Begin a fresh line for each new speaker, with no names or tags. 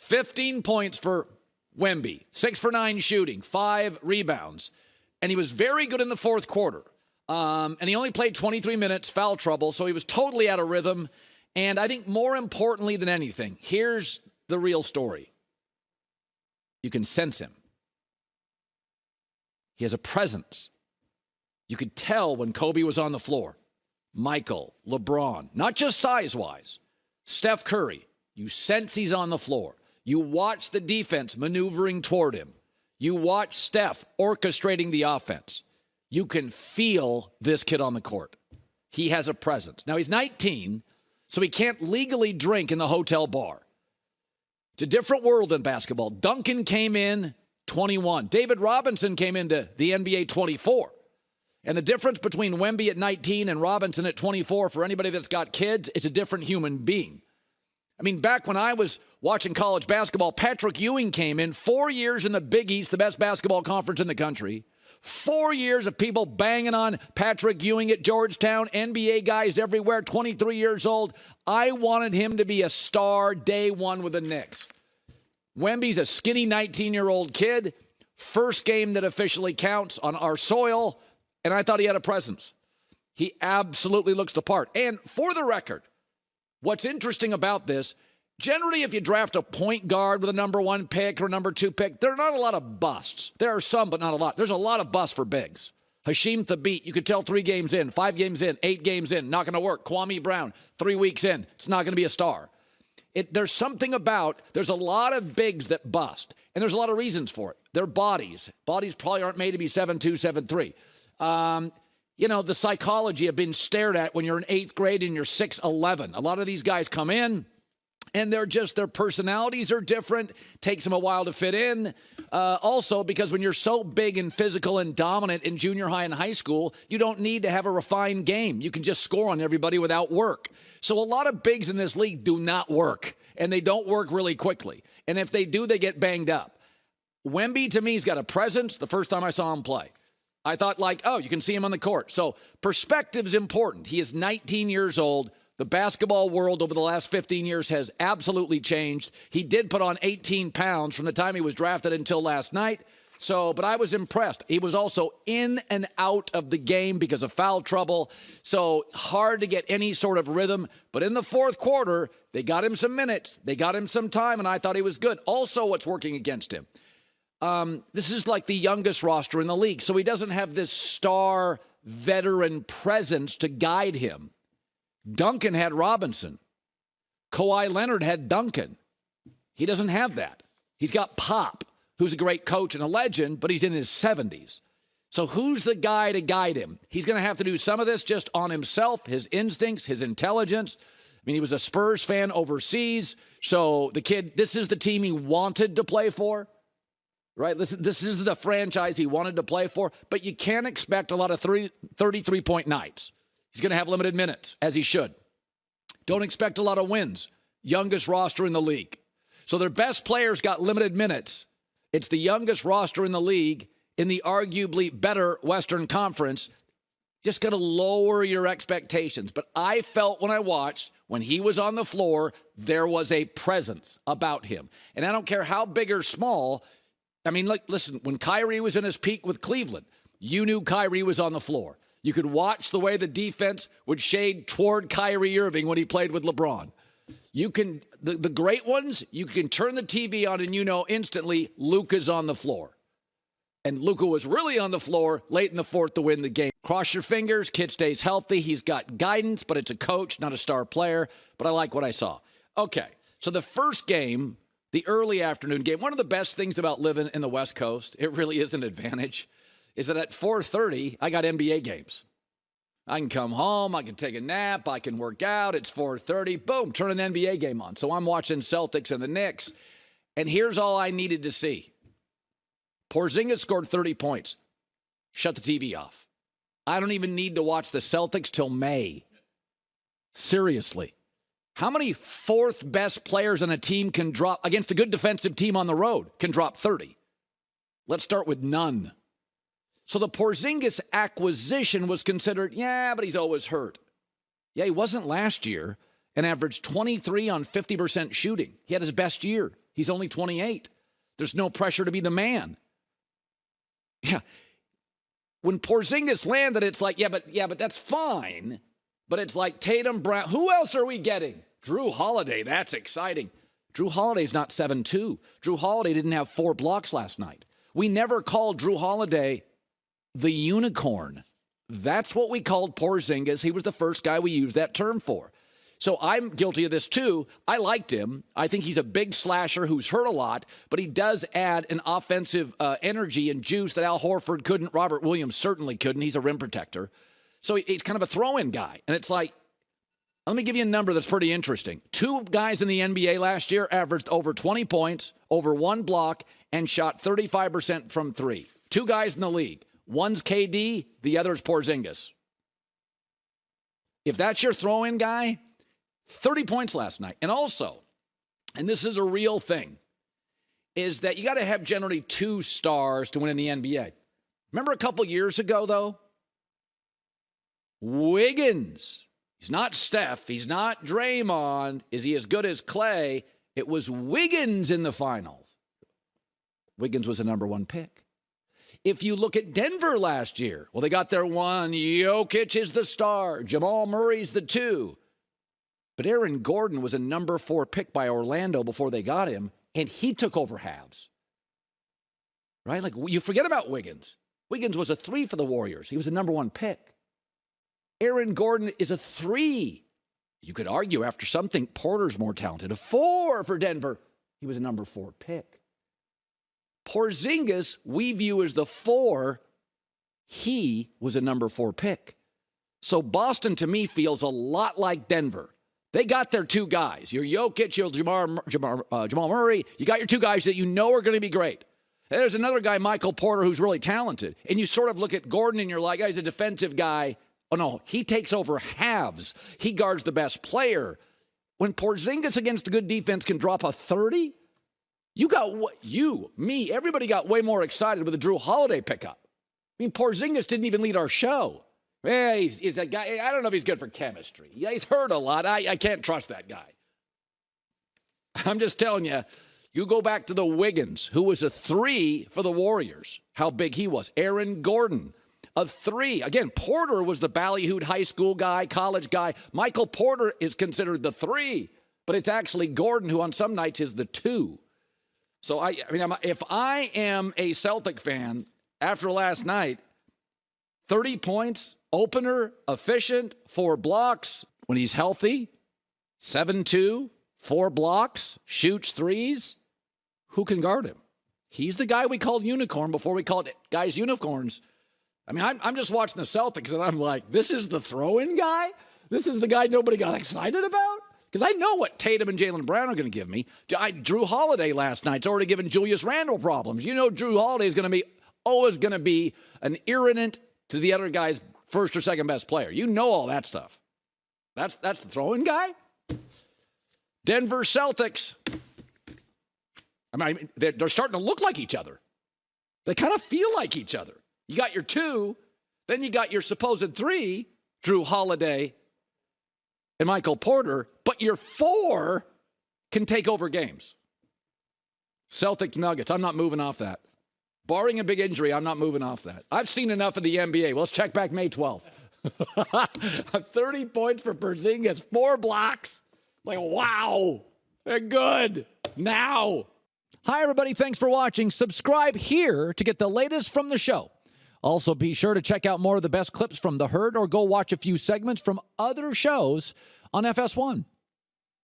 15 points for Wemby, 6 for 9 shooting, 5 rebounds. And he was very good in the fourth quarter. And he only played 23 minutes, foul trouble, so he was totally out of rhythm. And I think more importantly than anything, here's the real story. You can sense him. He has a presence. You could tell when Kobe was on the floor. Michael, LeBron, not just size-wise. Steph Curry, you sense he's on the floor. You watch the defense maneuvering toward him. You watch Steph orchestrating the offense. You can feel this kid on the court. He has a presence. Now, he's 19, so he can't legally drink in the hotel bar. It's a different world in basketball. Duncan came in 21. David Robinson came into the NBA 24. And the difference between Wemby at 19 and Robinson at 24, for anybody that's got kids, it's a different human being. I mean, back when I was watching college basketball, Patrick Ewing came in, 4 years in the Big East, the best basketball conference in the country. 4 years of people banging on Patrick Ewing at Georgetown, NBA guys everywhere, 23 years old. I wanted him to be a star day one with the Knicks. Wemby's a skinny 19-year-old kid. First game that officially counts on our soil, and I thought he had a presence. He absolutely looks the part. And for the record, what's interesting about this, generally if you draft a point guard with a number 1 pick or number 2 pick, there are not a lot of busts. There are some, but not a lot. There's a lot of busts for bigs. Hasheem Thabeet, you could tell 3 games in, 5 games in, 8 games in, not going to work. Kwame Brown, 3 weeks in, it's not going to be a star. There's something about, there's a lot of bigs that bust, and there's a lot of reasons for it. Their bodies. Bodies probably aren't made to be 7'2", 7'3". The psychology of being stared at when you're in 8th grade and you're 6'11". A lot of these guys come in, and their personalities are different. Takes them a while to fit in. Also, because when you're so big and physical and dominant in junior high and high school, you don't need to have a refined game. You can just score on everybody without work. So a lot of bigs in this league do not work, and they don't work really quickly. And if they do, they get banged up. Wemby, to me, has got a presence the first time I saw him play. I thought, you can see him on the court. So perspective's important. He is 19 years old. The basketball world over the last 15 years has absolutely changed. He did put on 18 pounds from the time he was drafted until last night. But I was impressed. He was also in and out of the game because of foul trouble. So hard to get any sort of rhythm. But in the fourth quarter, they got him some minutes. They got him some time, and I thought he was good. Also, what's working against him? This is like the youngest roster in the league. So he doesn't have this star veteran presence to guide him. Duncan had Robinson. Kawhi Leonard had Duncan. He doesn't have that. He's got Pop, who's a great coach and a legend, but he's in his 70s. So who's the guy to guide him? He's going to have to do some of this just on himself, his instincts, his intelligence. I mean, he was a Spurs fan overseas. So the kid, this is the team he wanted to play for. Right? This is the franchise he wanted to play for, but you can't expect a lot of 33-point nights. He's going to have limited minutes, as he should. Don't expect a lot of wins. Youngest roster in the league. So their best players got limited minutes. It's the youngest roster in the league in the arguably better Western Conference. Just got to lower your expectations. But I felt when I watched, when he was on the floor, there was a presence about him. And I don't care how big or small. I mean, listen, when Kyrie was in his peak with Cleveland, you knew Kyrie was on the floor. You could watch the way the defense would shade toward Kyrie Irving when he played with LeBron. You can, the great ones, you can turn the TV on and you know instantly Luka's on the floor. And Luka was really on the floor late in the fourth to win the game. Cross your fingers, kid stays healthy. He's got guidance, but it's a coach, not a star player. But I like what I saw. Okay, so the first game, the early afternoon game, one of the best things about living in the West Coast, it really is an advantage, is that at 4:30, I got NBA games. I can come home, I can take a nap, I can work out. It's 4:30, boom, turn an NBA game on. So I'm watching Celtics and the Knicks, and here's all I needed to see. Porziņģis scored 30 points. Shut the TV off. I don't even need to watch the Celtics till May. Seriously. How many fourth best players on a team can drop, against a good defensive team on the road, can drop 30? Let's start with none. So the Porziņģis acquisition was considered, but he's always hurt. Yeah, he wasn't last year and averaged 23 on 50% shooting. He had his best year. He's only 28. There's no pressure to be the man. Yeah. When Porziņģis landed, it's like, yeah, but that's fine. But it's like Tatum, Brown. Who else are we getting? Drew Holiday. That's exciting. Drew Holiday's not 7'2". Drew Holiday didn't have 4 blocks last night. We never called Drew Holiday the unicorn. That's what we called Porziņģis. He was the first guy we used that term for. So I'm guilty of this too. I liked him. I think he's a big slasher who's hurt a lot, but he does add an offensive energy and juice that Al Horford couldn't. Robert Williams certainly couldn't. He's a rim protector. So he's kind of a throw-in guy. And it's like, let me give you a number that's pretty interesting. 2 guys in the NBA last year averaged over 20 points, over 1 block, and shot 35% from 3. 2 guys in the league. One's KD, the other's Porziņģis. If that's your throw-in guy, 30 points last night. And also, and this is a real thing, is that you got to have generally 2 stars to win in the NBA. Remember a couple years ago, though? Wiggins. He's not Steph. He's not Draymond. Is he as good as Clay? It was Wiggins in the finals. Wiggins was a number 1 pick. If you look at Denver last year, well, they got their 1. Jokic is the star. Jamal Murray's the 2. But Aaron Gordon was a number 4 pick by Orlando before they got him, and he took over halves. Right? Like, you forget about Wiggins. Wiggins was a 3 for the Warriors. He was a number 1 pick. Aaron Gordon is a 3. You could argue after something, Porter's more talented. A 4 for Denver. He was a number 4 pick. Porziņģis, we view as the 4. He was a number 4 pick. So Boston, to me, feels a lot like Denver. They got their 2 guys. Your Jokic, your Jamal Murray. You got your 2 guys that you know are going to be great. And there's another guy, Michael Porter, who's really talented. And you sort of look at Gordon and you're like, oh, he's a defensive guy. Oh, no, he takes over halves. He guards the best player. When Porziņģis against a good defense can drop a 30, me, everybody got way more excited with the Drew Holiday pickup. I mean, Porziņģis didn't even lead our show. Hey, he's that guy. I don't know if he's good for chemistry. Yeah, he's hurt a lot. I can't trust that guy. I'm just telling you, you go back to the Wiggins, who was a 3 for the Warriors, how big he was. Aaron Gordon, a 3. Again, Porter was the ballyhooed high school guy, college guy. Michael Porter is considered the 3, but it's actually Gordon, who on some nights is the 2. So, if I am a Celtic fan after last night, 30 points, opener, efficient, 4 blocks. When he's healthy, 7'2", 4 blocks, shoots 3s. Who can guard him? He's the guy we called unicorn before we called guys unicorns. I mean, I'm just watching the Celtics, and I'm like, this is the throw-in guy? This is the guy nobody got excited about? Because I know what Tatum and Jaylen Brown are going to give me. Drew Holiday last night's already given Julius Randle problems. You know Drew Holiday is going to be always going to be an irritant to the other guy's first or second best player. You know all that stuff. That's the throw-in guy? Denver Celtics. I mean, they're starting to look like each other. They kind of feel like each other. You got your 2, then you got your supposed 3, Drew Holiday and Michael Porter, but your 4 can take over games. Celtics Nuggets, I'm not moving off that. Barring a big injury, I'm not moving off that. I've seen enough of the NBA. Well, let's check back May 12th. 30 points for Porziņģis, 4 blocks. Like, wow, they're good now. Hi, everybody. Thanks for watching. Subscribe here to get the latest from the show. Also, be sure to check out more of the best clips from The Herd or go watch a few segments from other shows on FS1.